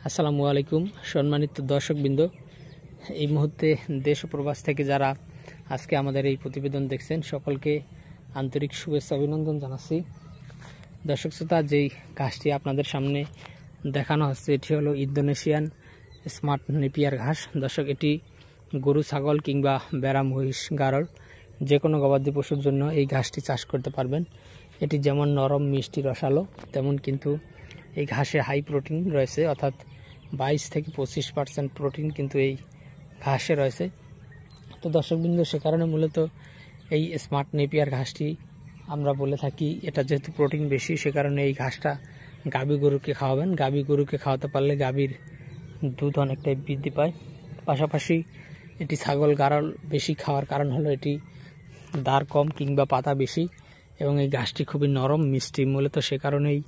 আসসালামু আলাইকুম সম্মানিত দর্শকবৃন্দ, এই মুহূর্তে দেশ ও প্রবাস থেকে যারা আজকে আমাদের এই প্রতিবেদন দেখছেন সকলকে আন্তরিক শুভেচ্ছা অভিনন্দন জানাচ্ছি। দর্শক শ্রোতা, যেই ঘাসটি আপনাদের সামনে দেখানো হচ্ছে এটি হলো ইন্দোনেশিয়ান স্মার্ট নেপিয়ার ঘাস। দর্শক, এটি গরু, ছাগল কিংবা বেড়া, মহিষ, গারল যে কোনো গবাদি পশুর জন্য এই ঘাসটি চাষ করতে পারবেন। এটি যেমন নরম, মিষ্টি, রসালো, তেমন কিন্তু এই ঘাসে হাই প্রোটিন রয়েছে, অর্থাৎ 22 থেকে 25% প্রোটিন কিন্তু এই ঘাসে রয়েছে। তো দর্শকবৃন্দ, সে কারণে মূলত এই স্মার্ট নেপিয়ার ঘাসটি আমরা বলে থাকি, এটা যেহেতু প্রোটিন বেশি সে কারণে এই ঘাসটা গাভী গরুকে খাওয়াবেন। গাভী গরুকে খাওয়াতে পারলে গাভীর দুধ অনেকটাই বৃদ্ধি পায়। পাশাপাশি এটি ছাগল, গারল বেশি খাওয়ার কারণ হলো এটি দাঁড় কম কিংবা পাতা বেশি, এবং এই ঘাসটি খুবই নরম, মিষ্টি। মূলত সে কারণেই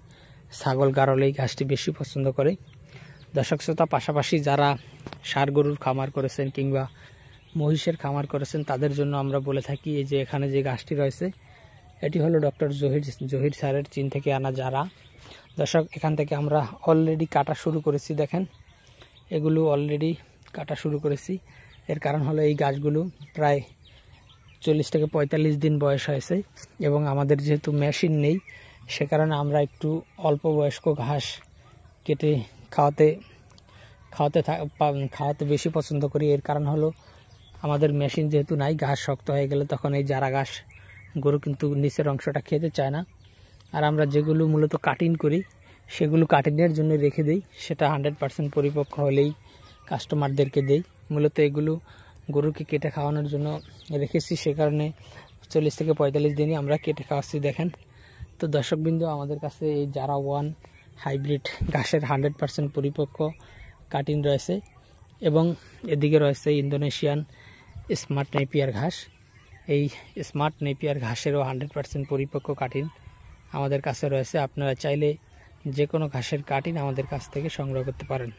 ছাগল, গারল এই ঘাসটি বেশি পছন্দ করে। দর্শক শ্রোতা, পাশাপাশি যারা ষাঁড় গরুর খামার করেছেন কিংবা মহিষের খামার করেছেন তাদের জন্য আমরা বলে থাকি, এই যে এখানে যে ঘাসটি রয়েছে এটি হলো ডক্টর জহির স্যারের চীন থেকে আনা যারা। দর্শক, এখান থেকে আমরা অলরেডি কাটা শুরু করেছি। দেখেন, এগুলো অলরেডি কাটা শুরু করেছি। এর কারণ হলো এই গাছগুলো প্রায় 40 থেকে 45 দিন বয়স হয়েছে, এবং আমাদের যেহেতু মেশিন নেই সে কারণে আমরা একটু অল্প বয়স্ক ঘাস কেটে খাওয়াতে বেশি পছন্দ করি। এর কারণ হলো আমাদের মেশিন যেহেতু নাই, ঘাস শক্ত হয়ে গেলে তখন এই জারা ঘাস গরু কিন্তু নিচের অংশটা খেতে চায় না। আর আমরা যেগুলো মূলত কাটিং করি সেগুলো কাটিংয়ের জন্য রেখে দিই, সেটা 100% পরিপক্ক হলেই কাস্টমারদেরকে দেই। মূলত এগুলো গরুকে কেটে খাওয়ানোর জন্য রেখেছি, সে কারণে 40 থেকে 45 দিনই আমরা কেটে খাওয়াচ্ছি। দেখেন তো দর্শকবৃন্দ, আমাদের কাছে এই জারা 1 হাইব্রিড ঘাসের 100% পরিপক্ক কাটিং রয়েছে, এবং এদিকে রয়েছে ইন্দোনেশিয়ান স্মার্ট নেপিয়ার ঘাস। এই স্মার্ট নেপিয়ার ঘাসেরও 100% পরিপক্ক কাটিং আমাদের কাছে রয়েছে। আপনারা চাইলে যে কোনো ঘাসের কাটিং আমাদের কাছ থেকে সংগ্রহ করতে পারেন।